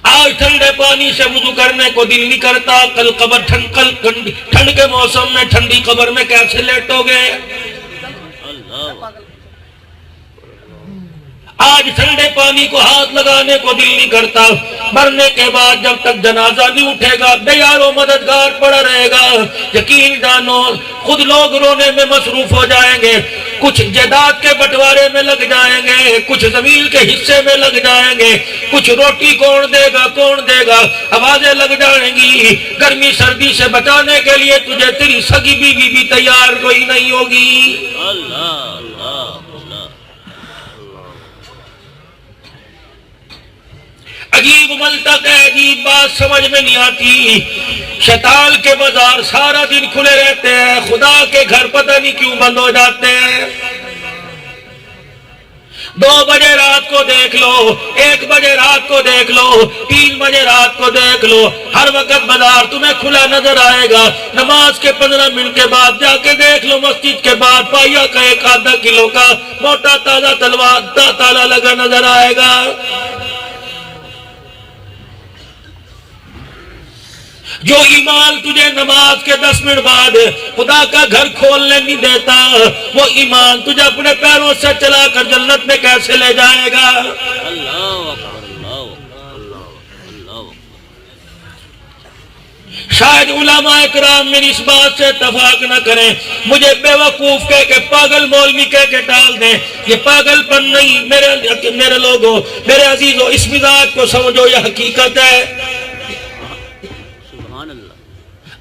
آج ٹھنڈے پانی سے وضو کرنے کو دل نہیں کرتا، کل قبر ٹھنڈ کے موسم میں ٹھنڈی قبر میں کیسے لیٹو گے؟ آج ٹھنڈے پانی کو ہاتھ لگانے کو دل نہیں کرتا، مرنے کے بعد جب تک جنازہ نہیں اٹھے گا بے یار و مددگار پڑا رہے گا۔ یقین جانو خود لوگ رونے میں مصروف ہو جائیں گے، کچھ جائیداد کے بٹوارے میں لگ جائیں گے، کچھ زمین کے حصے میں لگ جائیں گے، کچھ روٹی کون دے گا، آوازیں لگ جائیں گی۔ گرمی سردی سے بچانے کے لیے تجھے تیری سگی بیوی بھی تیار کوئی نہیں ہوگی۔ عجیب ملتق ہے، عجیب بات سمجھ میں نہیں آتی۔ شیطان کے بازار سارا دن کھلے رہتے ہیں، خدا کے گھر پتہ نہیں کیوں بند ہو جاتے ہیں۔ 2 بجے رات کو دیکھ لو، 1 بجے رات کو دیکھ لو، 3 بجے رات کو دیکھ لو، ہر وقت بازار تمہیں کھلا نظر آئے گا۔ نماز کے 15 منٹ کے بعد جا کے دیکھ لو، مسجد کے بعد پائیا کا 1-آدھا کلو کا موٹا تازہ تالا لگا نظر آئے گا۔ جو ایمان تجھے نماز کے 10 منٹ بعد خدا کا گھر کھولنے نہیں دیتا، وہ ایمان تجھے اپنے پیروں سے چلا کر جنت میں کیسے لے جائے گا؟ شاید علماء اکرام میری اس بات سے اتفاق نہ کریں، مجھے بے وقوف کہہ کے پاگل مولوی کہہ کے ٹال دیں، یہ پاگل پن نہیں میرے لوگوں، میرے عزیزوں، اس مزاج کو سمجھو، یہ حقیقت ہے۔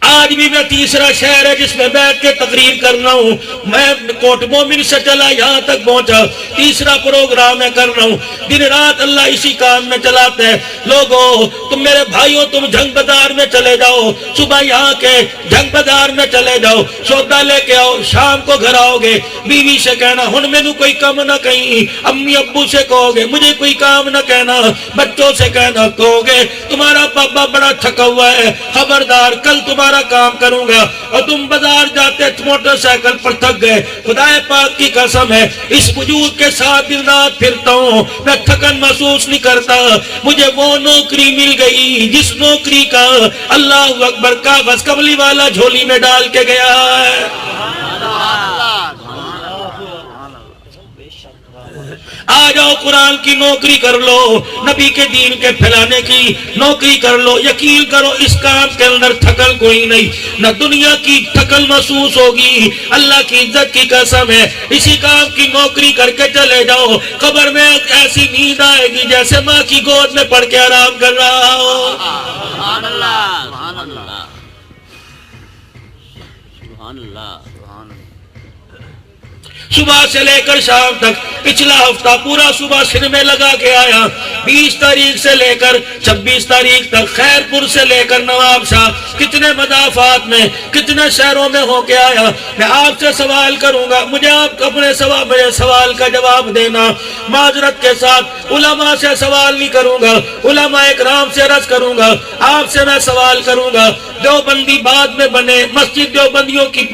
آج بھی میں تیسرا شہر ہے جس میں بیٹھ کے تقریر کر رہا ہوں، میں کوٹ مومن سے چلا یہاں تک پہنچا، تیسرا پروگرام میں کر رہا ہوں۔ دن رات اللہ اسی کام میں چلاتے ہیں۔ لوگوں تم میرے بھائیوں، تم جنگ بازار میں چلے جاؤ، صبح یہاں کے جنگ بازار میں چلے جاؤ، سودا لے کے آؤ، شام کو گھر آؤ گے، بیوی سے کہنا ہن مینوں کوئی کام نہ کہیں، امی ابو سے کہو گے مجھے کوئی کام نہ کہنا، بچوں سے کہنا کہو گے تمہارا پاپا بڑا تھکا ہوا ہے، خبردار کل تمہارا کام کروں گا، اور تم بازار جاتے موٹر سائیکل پر تھک گئے۔ خدا پاک کی قسم ہے اس وجود کے ساتھ دن رات پھرتا ہوں، میں تھکن محسوس نہیں کرتا۔ مجھے وہ نوکری مل گئی جس نوکری کا اللہ اکبر کاغذ کملی والا جھولی میں ڈال کے گیا ہے۔ آ جاؤ قرآن کی نوکری کر لو، نبی کے دین کے پھیلانے کی نوکری کر لو، یقین کرو اس کام کے اندر تھکل کوئی نہیں، نہ دنیا کی تھکل محسوس ہوگی، اللہ کی عزت کی قسم ہے۔ اسی کام کی نوکری کر کے چلے جاؤ، قبر میں ایسی نیند آئے گی جیسے ماں کی گود میں پڑھ کے آرام کر رہا ہو۔ سبحان اللہ، سبحان اللہ، سبحان اللہ۔ صبح سے لے کر شام تک پچھلا ہفتہ پورا صبح سر میں لگا کے آیا، 20 تاریخ سے لے کر 26 تاریخ تک خیر پور سے لے کر نواب شاہ، کتنے مضافات میں کتنے شہروں میں ہو کے آیا۔ میں آپ سے سوال کروں گا، مجھے آپ اپنے میرے سوال کا جواب دینا، معذرت کے ساتھ علماء سے سوال نہیں کروں گا، علماء اکرام سے عرض کروں گا، آپ سے میں سوال کروں گا۔ دیوبندی بعد میں بنے، مسجد دیوبندیوں کی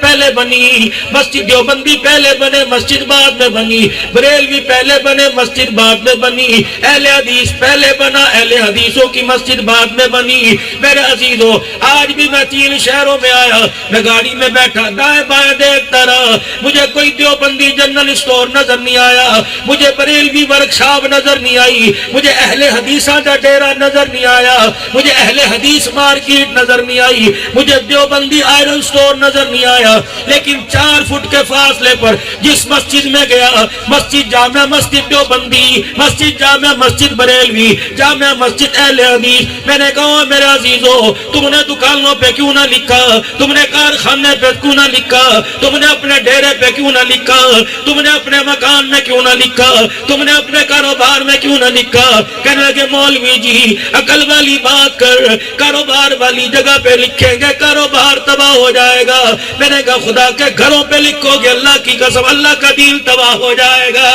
پہلے بنی، مسجد دیوبندی پہلے بنے، مسجد بعد میں بنی، بریلوی پہلے بنے، مسجد بعد میں بنی، اہل حدیث پہلے بنا، اہل حدیثوں کی مسجد بعد میں بنی۔ میرے عزیزوں آج بھی میں 3 شہروں میں آیا، میں گاڑی میں بیٹھا دائیں بائیں دیکھتا رہا، مجھے کوئی دیوبندی جنرل اسٹور نظر نہیں آیا، مجھے بریلوی ورکشاپ نظر نہیں آئی، مجھے اہل حدیثاں کا ڈیرا نظر نہیں آیا، مجھے اہل حدیث مارکیٹ نظر نہیں آئی، مجھے دیوبندی آئرن اسٹور نظر نہیں آیا۔ لیکن 4 فٹ کے فاصلے پر جس مسجد میں گیا، مسجد جامع مسجد دیوبندی، مسجد جامع مسجد بریلوی، جامع مسجد اہل حدیث، میں نے کہا میرے عزیزوں تم نے دکانوں پہ کیوں نہ لکھا، تم نے کارخانے پہ کیوں نہ لکھا، تم نے اپنے ڈیرے پہ کیوں نہ لکھا، تم نے اپنے مکان میں کیوں نہ لکھا، تم نے اپنے کاروبار میں کیوں نہ لکھا؟ کہنے لگے مولوی جی عقل والی بات کر، کاروبار والی جگہ پہ لکھیں گے کاروبار تباہ ہو جائے گا۔ میں نے کہا خدا کے گھروں پہ لکھو گے اللہ کی قسم اللہ کا دین تباہ ہو جائے گا۔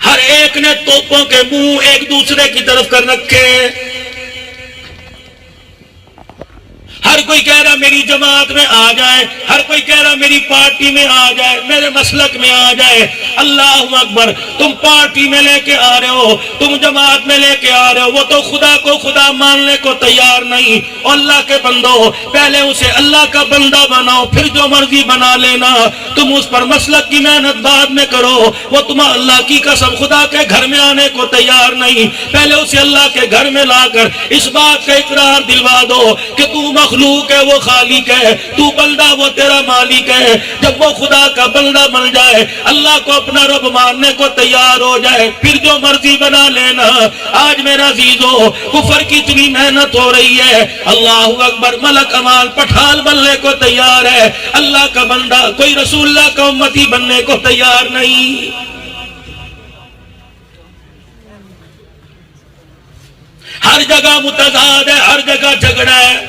ہر ایک نے توپوں کے منہ ایک دوسرے کی طرف کر رکھے، ہر ہر کوئی کہہ رہا میری جماعت میں آ جائے، ہر کوئی کہہ رہا میری پارٹی میں آ جائے، میرے مسلک میں آ جائے۔ اللہ اکبر، تم پارٹی میں لے کے آ رہے ہو، تم جماعت میں لے کے آ رہے ہو، وہ تو خدا کو خدا ماننے کو تیار نہیں۔ اور اللہ کے بندو، پہلے اسے اللہ کا بندہ بناؤ، پھر جو مرضی بنا لینا، تم اس پر مسلک کی محنت بعد میں کرو۔ وہ تم اللہ کی قسم خدا کے گھر میں آنے کو تیار نہیں، پہلے اسے اللہ کے گھر میں لا کر اس بات کا اقرار دلوا دو کہ تو مخلوق ہے وہ خالق ہے، تو بندہ وہ تیرا مالک ہے۔ جب وہ خدا کا بندہ بن جائے، اللہ کو اپنا رب ماننے کو تیار ہو جائے، پھر جو مرضی بنا لینا۔ آج میرا عزیزو، کفر کی اتنی محنت ہو رہی ہے، اللہ اکبر، ملک امال پٹھان بننے کو تیار ہے، اللہ کا بندہ کوئی رسول اللہ کا امتی بننے کو تیار نہیں۔ ہر جگہ متضاد ہے، ہر جگہ جھگڑا ہے۔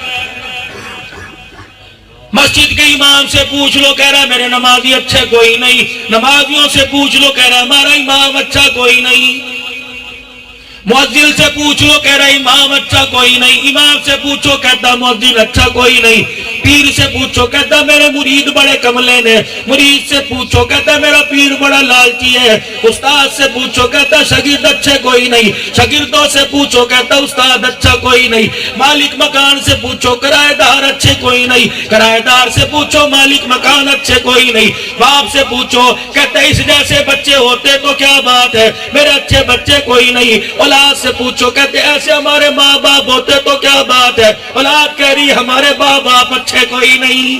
مسجد کے امام سے پوچھ لو، کہہ رہا ہے میرے نمازی اچھے کوئی نہیں۔ نمازیوں سے پوچھ لو، کہہ رہا ہے ہمارا امام اچھا کوئی نہیں۔ مؤذن سے پوچھ لو، کہہ رہا ہے امام اچھا کوئی نہیں۔ امام سے پوچھو، کہتا مؤذن اچھا کوئی نہیں۔ پیر سے پوچھو، کہتا میرے مرید بڑے کملے نے۔ مرید سے پوچھو، کہتا میرا پیر بڑا لالچی ہے۔ استاد سے پوچھو، کہتا شاگرد اچھے کوئی نہیں۔ شاگردوں سے پوچھو، کہتا استاد اچھا کوئی نہیں۔ مالک مکان سے پوچھو، کرایہ دار اچھے کوئی نہیں۔ کرایہ دار سے پوچھو، مالک مکان اچھے کوئی نہیں۔ باپ سے پوچھو، کہتا اس جیسے بچے ہوتے تو کیا بات ہے، میرے اچھے بچے کوئی نہیں۔ اولاد سے پوچھو، کہتے ایسے ہمارے ماں باپ ہوتے تو کیا بات ہے۔ اولاد کہہ رہی ہمارے ماں باپ اچھے کوئی نہیں۔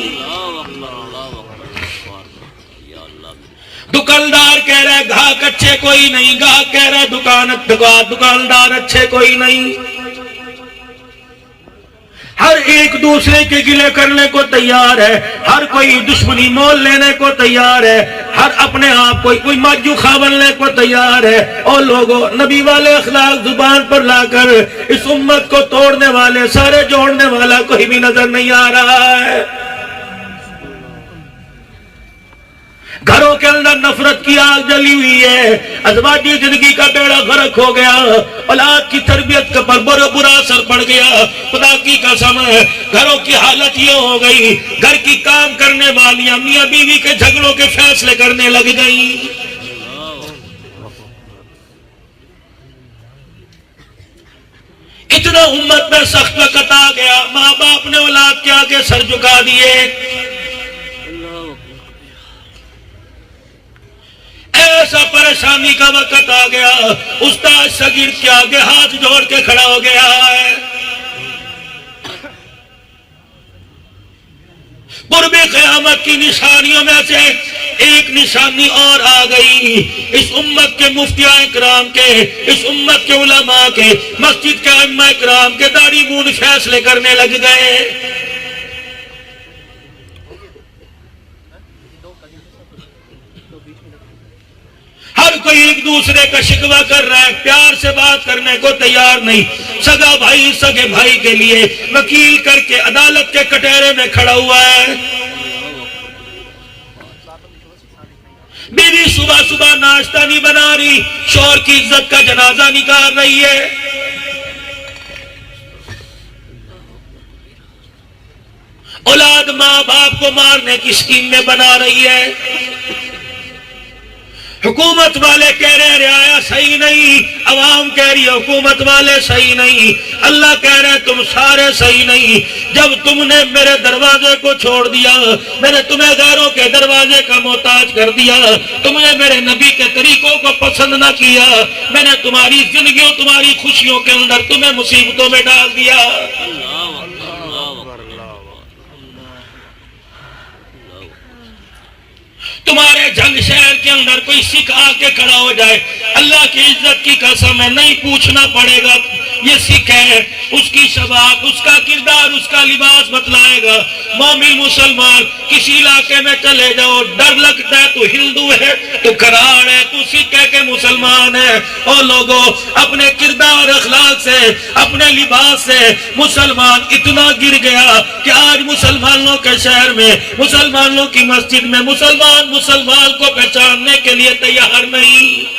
دکاندار کہہ رہا ہے گاہک اچھے کوئی نہیں۔ گاہک کہہ رہا ہے دکاندار اچھے کوئی نہیں۔ ہر ایک دوسرے کے گلے کرنے کو تیار ہے، ہر کوئی دشمنی مول لینے کو تیار ہے، ہر اپنے آپ کوئی ماجو خواہ بننے کو تیار ہے۔ اور لوگوں، نبی والے اخلاق زبان پر لا کر اس امت کو توڑنے والے، سارے جوڑنے والا کوئی بھی نظر نہیں آ رہا ہے۔ گھروں کے اندر نفرت کی آگ جلی ہوئی ہے، ازواجی زندگی کا بیڑا غرق ہو گیا، اولاد کی تربیت پر برا اثر پڑ گیا۔ خدا کی قسم ہے، گھروں کی حالت یہ ہو گئی، گھر کی کام کرنے والیاں میاں بیوی کے جھگڑوں کے فیصلے کرنے لگ گئیں۔ اتنا امت میں سخت وقت آ گیا، ماں باپ نے اولاد کے آگے سر جھکا دیے۔ ایسا پریشانی کا وقت آ گیا، استاد شاگرد کے آگے ہاتھ جوڑ کے کھڑا ہو گیا ہے۔ قرب قیامت کی نشانیوں میں سے ایک نشانی اور آ گئی۔ اس امت کے مفتیان کرام کے، اس امت کے علماء کے، مسجد کے ائمہ کرام کے داڑھی مونڈ فیصلے کرنے لگ گئے۔ ہر کوئی ایک دوسرے کا شکوہ کر رہا ہے، پیار سے بات کرنے کو تیار نہیں۔ سگا بھائی سگے بھائی کے لیے وکیل کر کے عدالت کے کٹہرے میں کھڑا ہوا ہے۔ بیوی صبح صبح ناشتہ نہیں بنا رہی، شوہر کی عزت کا جنازہ نکال رہی ہے۔ اولاد ماں باپ کو مارنے کی اسکیم میں بنا رہی ہے۔ حکومت والے کہہ رہے ہیں رعایا صحیح نہیں، عوام کہہ رہی ہے حکومت والے صحیح نہیں، اللہ کہہ رہے ہیں تم سارے صحیح نہیں۔ جب تم نے میرے دروازے کو چھوڑ دیا، میں نے تمہیں غیروں کے دروازے کا محتاج کر دیا، تم نے میرے نبی کے طریقوں کو پسند نہ کیا، میں نے تمہاری زندگیوں، تمہاری خوشیوں کے اندر تمہیں مصیبتوں میں ڈال دیا۔ تمہارے جنگ شہر کے اندر کوئی سکھ آ کے کھڑا ہو جائے، اللہ کی عزت کی قسم ہے نہیں پوچھنا پڑے گا یہ سکھ ہے، اس کی شباہت، اس کا کردار، اس کا لباس بتلائے گا۔ مومن مسلمان کسی علاقے میں چلے جاؤ، ڈر لگتا ہے تو ہندو ہے تو کراڑ ہے تو سکھ ہے کہ مسلمان ہے۔ اور لوگوں، اپنے کردار اخلاق سے، اپنے لباس سے مسلمان اتنا گر گیا کہ آج مسلمانوں کے شہر میں، مسلمانوں کی مسجد میں مسلمان کو پہچاننے کے لیے تیار نہیں۔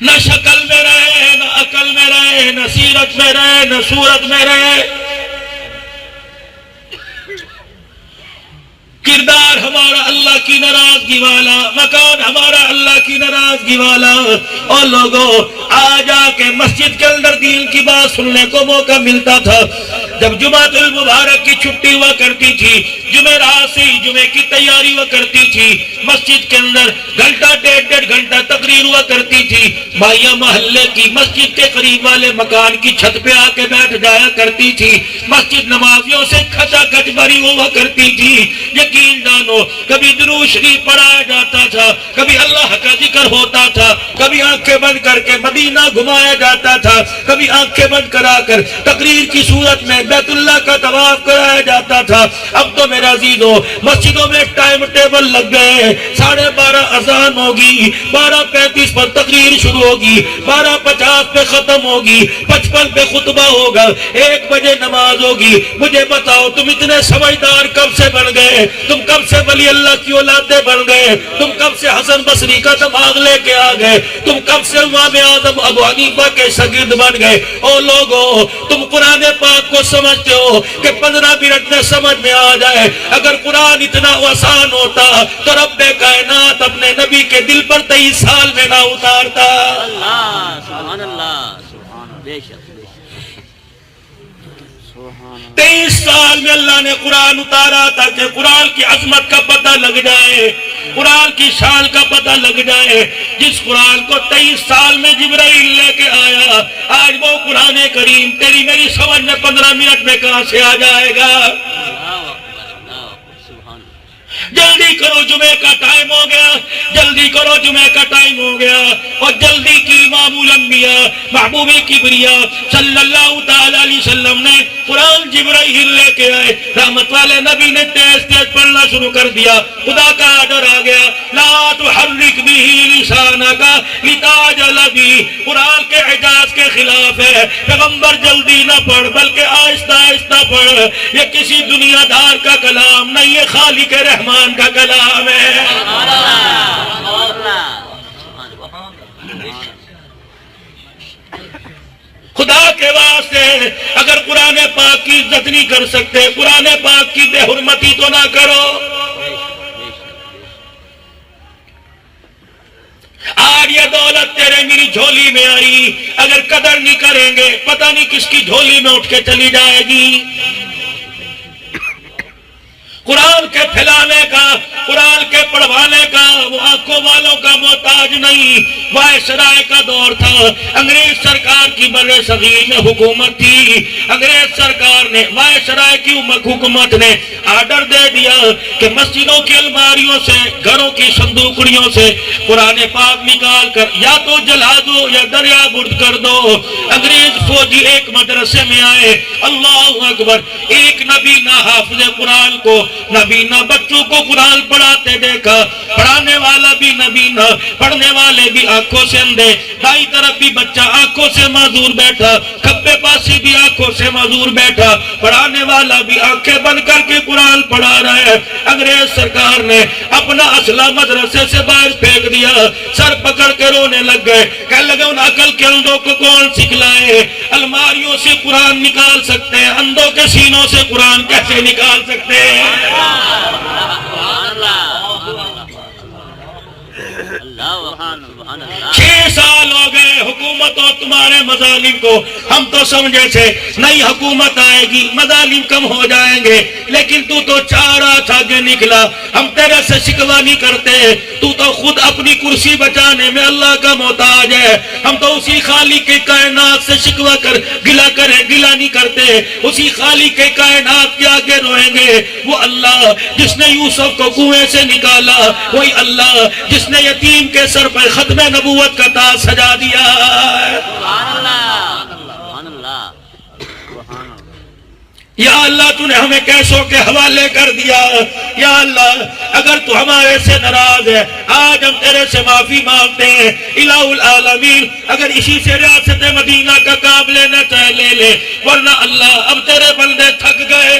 نہ شکل میں رہے، نہ عقل میں رہے، نہ سیرت میں رہے، نہ صورت میں رہے. کردار ہمارا اللہ کی ناراضگی والا، مکان ہمارا اللہ کی ناراضگی والا. اور لوگوں آج آ کے مسجد کے اندر دین کی بات سننے کو موقع ملتا تھا. جب جمعۃ المبارک کی چھٹی ہوا کرتی تھی، جمعرات سے جمعے کی تیاری ہوا کرتی تھی، مسجد کے اندر گھنٹہ ڈیڑھ گھنٹہ تقریر ہوا کرتی تھی. بھائیاں محلے کی مسجد کے قریب والے مکان کی چھت پہ آ کے بیٹھ جایا کرتی تھی. مسجد نمازیوں سے کھچا کھچ بھری ہوا کرتی تھی. یقین جانو کبھی درود شریف پڑھایا جاتا تھا، کبھی اللہ کا ذکر ہوتا تھا، کبھی آنکھیں بند کر کے مدینہ گھمایا جاتا تھا، کبھی آنکھیں بند کرا کر تقریر کی صورت میں بیت اللہ کا طواف کرایا جاتا تھا. اب تو میرا عزیزو مسجدوں میں ٹائم ٹیبل لگ گئے. 12:30 اذان ہوگی، 12:35 پر تقریر شروع ہوگی، 12:50 پہ ختم ہوگی، 55 پہ خطبہ ہوگا، 1 بجے نماز ہوگی. مجھے بتاؤ تم اتنے سمجھدار کب سے بن گئے؟ تم کب سے ولی اللہ کی اولادیں بن گئے؟ تم کب سے حسن بصری کا دماغ لے کے آ گئے؟ تم کب سے امام اعظم ابو حنیفہ کے شاگرد بن گئے؟ او لوگو تم قرآن پاک کو سمجھتے ہو کہ 15 منٹ میں سمجھ میں آ جائے. اگر قرآن اتنا آسان ہوتا تو رب کائنات اپنے نبی کے دل پر 23 سال میں نہ اتارتا. اللہ سبحان اللہ سبحان بے شک 23 سال میں اللہ نے قرآن اتارا تاکہ قرآن کی عظمت کا پتہ لگ جائے، قرآن کی شان کا پتہ لگ جائے. جس قرآن کو 23 سال میں جبرائیل لے کے آیا، آج وہ قرآن کریم تیری میری سمجھ میں 15 منٹ میں کہاں سے آ جائے گا؟ جلدی کرو جمعے کا ٹائم ہو گیا، جلدی کرو جمعے کا ٹائم ہو گیا. اور جلدی کی امام الانبیاء محبوب کبریا صلی اللہ تعالی علیہ وسلم نے قرآن جبرائیل لے کے آئے. رحمت والے نبی نے تیز تیز پڑھنا شروع کر دیا. خدا کا آرڈر آ گیا، لا تحرک بہ لسانک لتعجل بہ. قرآن کے اعجاز کے خلاف ہے. پیغمبر جلدی نہ پڑھ بلکہ آہستہ آہستہ پڑھ. یہ کسی دنیا دار کا کلام نہیں، یہ خالق رحمان کا کلام ہے. خدا کے واسطے اگر قرآن پاک کی عزت نہیں کر سکتے، قرآن پاک کی بے حرمتی تو نہ کرو. آج یہ دولت تیرے میری جھولی میں آئی، اگر قدر نہیں کریں گے پتہ نہیں کس کی جھولی میں اٹھ کے چلی جائے گی. قرآن کے پھیلانے کا، قرآن کے پڑھوانے کا وہ آنکھوں والوں کا محتاج نہیں. وائسرائے کا دور تھا، انگریز سرکار کی بر صغیر میں حکومت تھی. انگریز سرکار نے، وائسرائے کی حکومت نے آرڈر دے دیا کہ مسجدوں کی الماریوں سے، گھروں کی صندوقڑیوں سے قرآن پاک نکال کر یا تو جلا دو یا دریا برد کر دو. انگریز فوجی ایک مدرسے میں آئے، اللہ اکبر، ایک نبی نہ حافظ قرآن کو، نبی نہ بچوں کو قرآن پڑھاتے دیکھا. پڑھانے والا بھی نبی نہ، پڑھنے والے بھی آنکھوں سے اندھے. دائیں طرف بھی بچہ آنکھوں سے معذور بیٹھا، کھبے پاسی بھی آنکھوں سے معذور بیٹھا. پڑھانے والا بھی آنکھیں بند کر کے قرآن پڑھا رہا ہے. انگریز سرکار نے اپنا اسلحہ مدرسے سے باہر پھینک دیا، سر پکڑ کے رونے لگ گئے. کہنے لگے ان عقل کے اندھوں کو کون سکھلائے؟ الماریوں سے قرآن نکال سکتے ہیں، اندھوں کے سینوں سے قرآن کیسے نکال سکتے ہیں؟ 6 سال ہو گئے حکومت اور تمہارے مظالم کو. ہم تو سمجھے تھے نئی حکومت آئے گی مظالم کم ہو جائیں گے، لیکن تو 4 ہاتھ آگے نکلا. ہم تیرے سے شکوہ نہیں کرتے، تو خود اپنی کرسی بچانے میں اللہ کا محتاج ہے. ہم تو اسی خالق کے کائنات سے شکوہ کر گلا نہیں کرتے، اسی خالق کے کائنات کے آگے روئیں گے. وہ اللہ جس نے یوسف کو کنویں سے نکالا، وہی اللہ جس نے یتیم کے سر پر ختم نبوت کا تاج سجا دیا. یا اللہ تو نے ہمیں کیسوں کے حوالے کر دیا. یا اللہ اگر تو ہمارے سے ناراض ہے آج ہم تیرے سے معافی مانگتے ہیں. الہ العالمین اگر اسی سے ریاست مدینہ کا کام لینا چاہے لے لے، ورنہ اللہ اب تیرے بندے تھک گئے.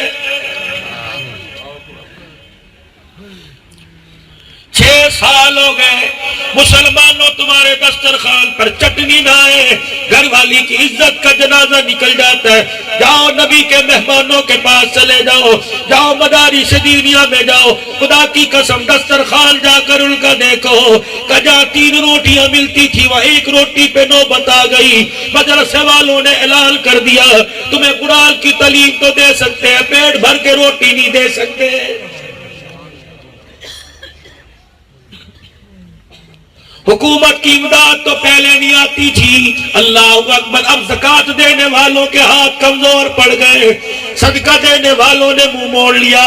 6 سال ہو گئے مسلمانوں تمہارے تمہارے دسترخوان پر چٹنی نہ آئے، گھر والی کی عزت کا جنازہ نکل جاتا ہے۔ جاؤ نبی کے مہمانوں کے پاس چلے جاؤ، جاؤ مدارس دینیہ میں جاؤ، خدا کی قسم دسترخوان جا کر ان کا دیکھو کہ جہاں 3 روٹیاں ملتی تھی وہ 1 روٹی پہ نوبت آ گئی۔ مدرسے والوں نے اعلان کر دیا تمہیں قرآن کی تعلیم تو دے سکتے ہیں، پیٹ بھر کے روٹی نہیں دے سکتے۔ حکومت کی امداد تو پہلے نہیں آتی تھی، اللہ اکبر، اب زکوٰۃ دینے والوں کے ہاتھ کمزور پڑ گئے، صدقہ دینے والوں نے منہ موڑ لیا۔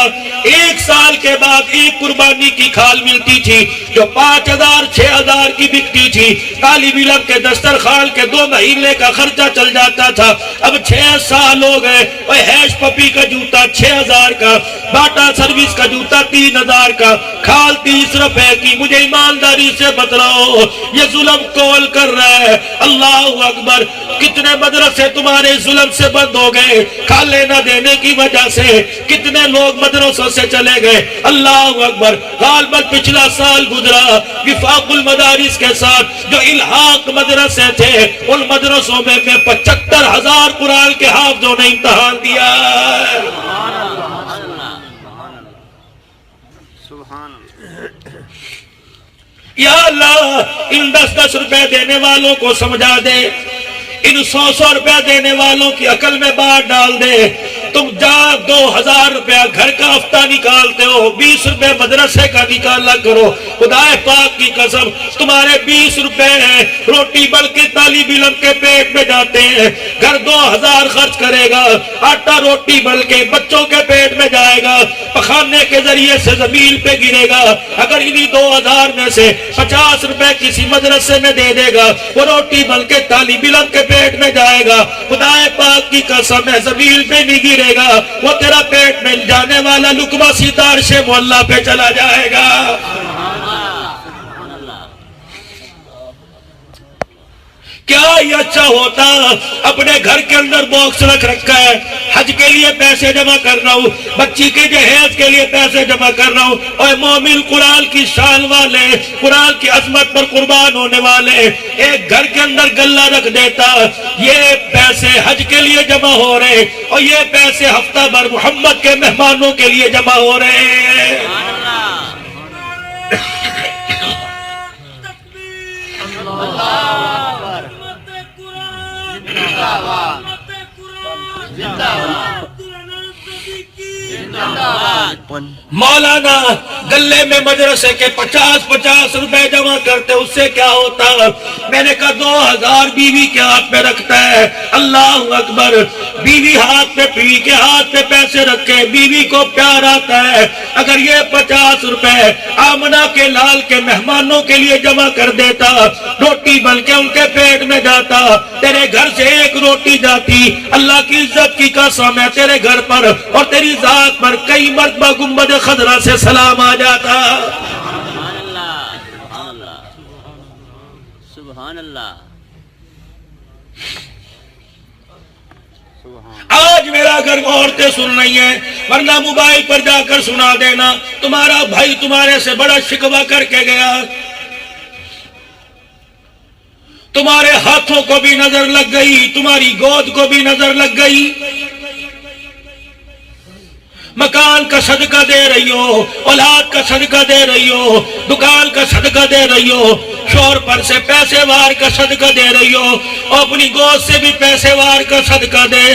1 سال کے بعد ایک قربانی کی کھال ملتی تھی جو 5,000 6,000 کی بکتی تھی، طالب علم کے دسترخوان کے 2 مہینے کا خرچہ چل جاتا تھا۔ اب 6 سال ہو گئے، وہ ہیش پپی کا جوتا 6,000 کا، باٹا سروس کا جوتا 3,000 کا، کھال 30 روپے کی۔ مجھے ایمانداری سے بتلاؤ یہ ظلم کون کر رہا ہے؟ اللہ اکبر، کتنے مدرسے تمہارے ظلم سے بند ہو گئے، کھالے نہ دینے کی وجہ سے کتنے لوگ مدرسوں سے چلے گئے۔ اللہ اکبر، غالباً پچھلا سال گزرا وفاق المدارس کے ساتھ جو الحاق مدرسے تھے، ان مدرسوں میں 75,000 قرآن کے حافظوں نے امتحان دیا۔ یا اللہ، ان 10-10 روپے دینے والوں کو سمجھا دے، ان 100 روپے دینے والوں کی عقل میں بات ڈال دے۔ تم جا 2,000 روپیہ گھر کا ہفتہ نکالتے ہو، 20 روپے مدرسے کا نکالا کرو۔ خدا پاک کی قسم، تمہارے 20 روپے ہیں، روٹی بلکہ طالب علم کے پیٹ میں جاتے ہیں۔ گھر 2,000 خرچ کرے گا، آٹا روٹی بلکہ بچوں کے پیٹ میں جائے گا، پخانے کے ذریعے سے زمین پہ گرے گا۔ اگر انہی 2,000 میں سے 50 روپے کسی مدرسے میں دے دے گا، وہ روٹی بلکہ طالب علم کے پیٹ میں جائے گا۔ خدا پاک کی قسم ہے، زمین پہ نہیں گرے گا، وہ تیرا پیٹ میں جانے والا لقمہ سیدھا عرش مولا پہ چلا جائے گا۔ کیا یہ اچھا ہوتا اپنے گھر کے اندر باکس رکھ رکھا ہے، حج کے لیے پیسے جمع کر رہا ہوں، بچی کے جہیز کے لیے پیسے جمع کر رہا ہوں، اور مومن قرآن کی شان والے، قرآن کی عظمت پر قربان ہونے والے ایک گھر کے اندر گلہ رکھ دیتا، یہ پیسے حج کے لیے جمع ہو رہے اور یہ پیسے ہفتہ بھر محمد کے مہمانوں کے لیے جمع ہو رہے ہیں۔ مولانا گلے میں مدرسے کے 50 روپے جمع کرتے، اس سے کیا ہوتا؟ میں نے کہا 2,000 بیوی کے ہاتھ میں رکھتا ہے۔ اللہ اکبر، بیوی ہاتھ میں، بیوی کے ہاتھ میں پیسے رکھے، بیوی کو پیار آتا ہے۔ اگر یہ 50 روپے آمنہ کے لال کے مہمانوں کے لیے جمع کر دیتا، روٹی بن کے ان کے پیٹ میں جاتا، تیرے گھر سے 1 روٹی جاتی، اللہ کی عزت کی قسم ہے تیرے گھر پر اور تیری ذات پر کئی مرتبہ گنبد خضرا سے سلام آ جاتا۔ سبحان اللہ، سبحان اللہ، سبحان اللہ۔ آج میرا گھر عورتیں سن رہی ہیں، ورنہ موبائل پر جا کر سنا دینا، تمہارا بھائی تمہارے سے بڑا شکوہ کر کے گیا، تمہارے ہاتھوں کو بھی نظر لگ گئی، تمہاری گود کو بھی نظر لگ گئی، مکان کا صدقہ دے رہی ہو، اولاد کا صدقہ دے رہی ہو، دکان کا صدقہ دے رہی ہو، شوہر پر سے پیسے وار کا صدقہ دے رہی ہو، اور اپنی گود سے بھی پیسے وار کا صدقہ دے۔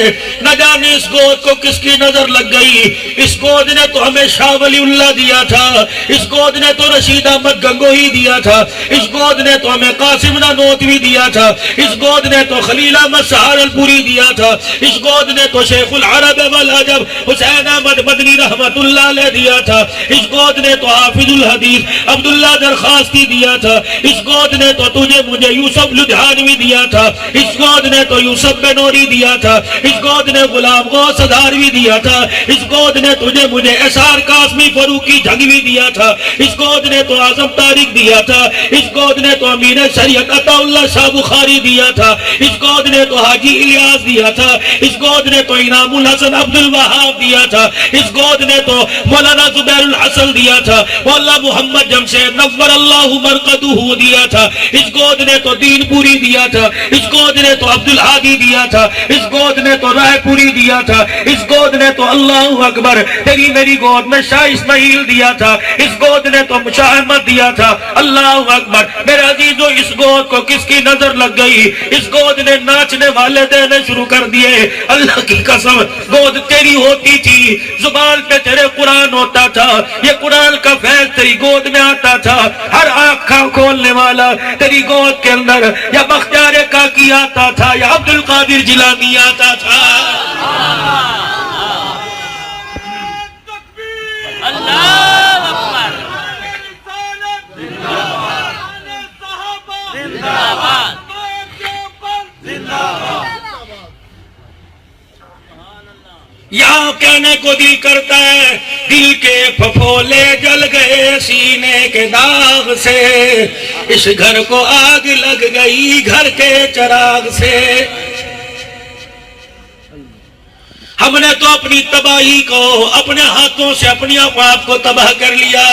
نہ جانے اس گود کو کس کی نظر لگ گئی۔ اس گود نے تو ہمیں شاہ ولی اللہ دیا تھا، اس گود نے تو رشید احمد گنگوہی دیا تھا، اس گود نے تو ہمیں قاسم نانوتوی دیا تھا، اس گود نے تو خلیل احمد سہارنپوری دیا تھا، اس گود نے تو شیخ العرب والعجب حسین احمد مدنی رحمت اللہ علیہ دیا تھا، اس گود نے تو حافظ الحدیث عبداللہ درخواستی دیا تھا، اس گود نے تو تجھے مجھے یوسف لدھیانوی دیا تھا، اس گود نے تو یوسف بنوری دیا تھا، اس گود نے غلام غوث ادھاروی دیا تھا، اس گود نے تجھے مجھے اسار قاسمی فروقی جھنگوی دیا تھا، اس گود نے تو اعظم طارق دیا تھا، اس گود نے تو امیر شریعت عطا اللہ شاہ بخاری دیا تھا، اس گود نے تو حاجی الیاس دیا تھا، اس گود نے تو انعام الحسن عبد الوہاب دیا تھا، اس گود نے تو مولانا زبیر الحسن دیا تھا، مولانا محمد جمشید نور اللہ مرقدہ دیا دیا تھا، اس گود نے تو دین پوری دیا تھا، اس گود نے تو عبدالحادی دیا تھا، اس گود نے تو رائے پوری دیا تھا، اس گود نے تو اللہ اکبر تیری میری گود میں شاہ اسماعیل دیا تھا، اس گود نے تو شاہ احمد دیا تھا، اللہ اکبر میرے عزیزو اس گود کو کس کی نظر لگ گئی، اس گود نے ناچنے والے دینے شروع کر دیے، اللہ کی قسم گود تیری ہوتی تھی، زبان پہ تیرے قرآن ہوتا تھا، یہ قرآن کا فیض تیری گود میں آتا تھا، ہر آنکھاں کھولنے والا تیری گود کے اندر یا بختیار کاکی آتا تھا یا عبد القادر جیلانی آتا تھا۔ اللہ اکبر، زندہ باد، زندہ باد۔ یہاں کہنے کو دل کرتا ہے دل کے پھپھولے جل گئے سینے کے داغ سے، اس گھر کو آگ لگ گئی گھر کے چراغ سے۔ ہم نے تو اپنی تباہی کو اپنے ہاتھوں سے اپنی آپ کو تباہ کر لیا۔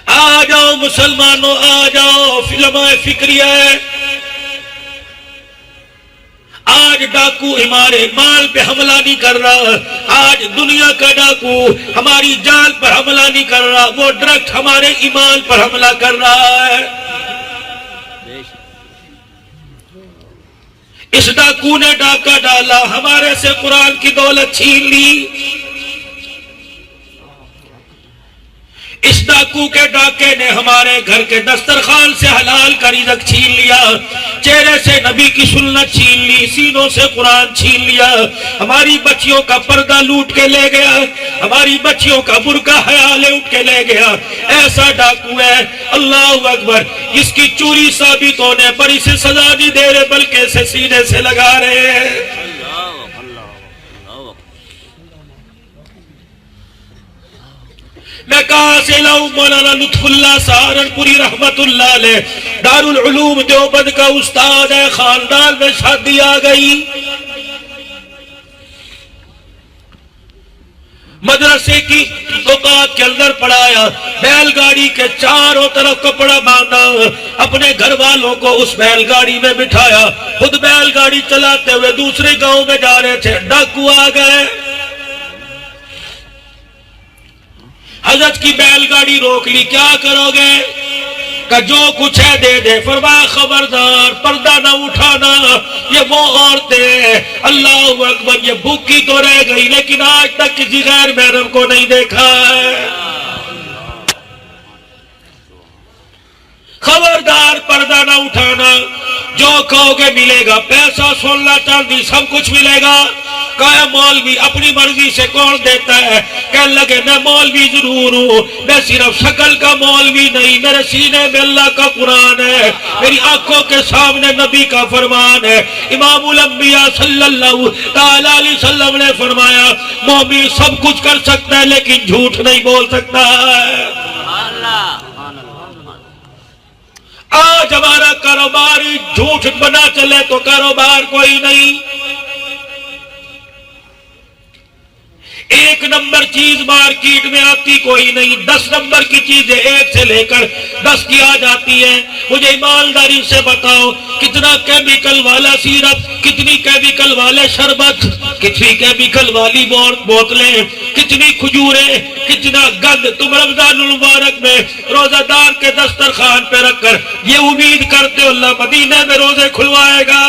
آ جاؤ مسلمانوں، آ جاؤ، فلم فکری ہے۔ آج ڈاکو ہمارے مال پہ حملہ نہیں کر رہا، آج دنیا کا ڈاکو ہماری جان پر حملہ نہیں کر رہا، وہ ڈائریکٹ ہمارے ایمان پر حملہ کر رہا ہے۔ اس ڈاکو نے ڈاکہ ڈالا، ہمارے سے قرآن کی دولت چھین لی۔ اس ڈاکو کے ڈاکے نے ہمارے گھر کے دسترخوان سے حلال کا رزق چھین لیا، چہرے سے نبی کی سنت چھین لی، سینوں سے قرآن چھین لیا، ہماری بچیوں کا پردہ لوٹ کے لے گیا، ہماری بچیوں کا برقع حیا لوٹ کے لے گیا۔ ایسا ڈاکو ہے اللہ اکبر، اس کی چوری ثابت ہونے پر اسے سزا نہیں دے رہے بلکہ اسے سینے سے لگا رہے ہیں۔ میں کہاں سے لاؤں؟ مولانا لطف اللہ سہارنپوری رحمت اللہ علیہ دارالعلوم دیوبند کا استاد ہے، خاندان میں شادی آ گئی، مدرسے کی اوقات کے اندر پڑھایا، بیل گاڑی کے چاروں طرف کپڑا باندھا، اپنے گھر والوں کو اس بیل گاڑی میں بٹھایا، خود بیل گاڑی چلاتے ہوئے دوسرے گاؤں میں جا رہے تھے، ڈاکو آ گئے، حضرت کی بیل گاڑی روک لی، کیا کرو گے؟ کہ جو کچھ ہے دے دے، فرمایا خبردار پردہ نہ اٹھانا، یہ وہ عورتیں اللہ اکبر یہ بھوکی تو رہ گئی لیکن آج تک کسی غیر محرم کو نہیں دیکھا ہے، خبردار پردہ نہ اٹھانا، جو کہو گے ملے گا، پیسہ سونا چاندی سب کچھ ملے گا۔ کہا مولوی اپنی مرضی سے کون دیتا ہے؟ کہنے لگے میں مولوی ضرور ہوں، میں صرف شکل کا مولوی نہیں، میرے سینے میں اللہ کا قرآن ہے، میری آنکھوں کے سامنے نبی کا فرمان ہے۔ امام الانبیاء صلی اللہ تعالیٰ علیہ وسلم نے فرمایا مومن سب کچھ کر سکتا ہے لیکن جھوٹ نہیں بول سکتا ہے۔ آج ہمارا کاروبار ہی جھوٹ بنا چلے تو کاروبار کوئی نہیں۔ ایک نمبر چیز مارکیٹ میں آتی کوئی نہیں، 10 نمبر کی چیزیں 1 سے لے کر 10 کی آ جاتی ہیں۔ مجھے ایمانداری سے بتاؤ کتنا کیمیکل والا سیرپ، کتنی کیمیکل والے شربت، کتنی کیمیکل والی بوتلیں، کتنی کھجوریں، کتنا گند تم رمضان المبارک میں روزہ دار کے دسترخوان پہ رکھ کر یہ امید کرتے ہو اللہ مدینے میں روزے کھلوائے گا۔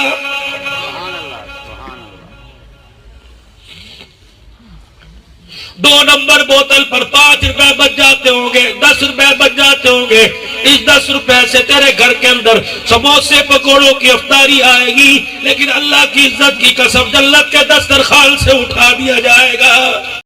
2 نمبر بوتل پر 5 روپے بچ جاتے ہوں گے، 10 روپے بچ جاتے ہوں گے، اس 10 روپے سے تیرے گھر کے اندر سموسے پکوڑوں کی افطاری آئے گی لیکن اللہ کی عزت کی قسم جنت کے دسترخوان سے اٹھا دیا جائے گا۔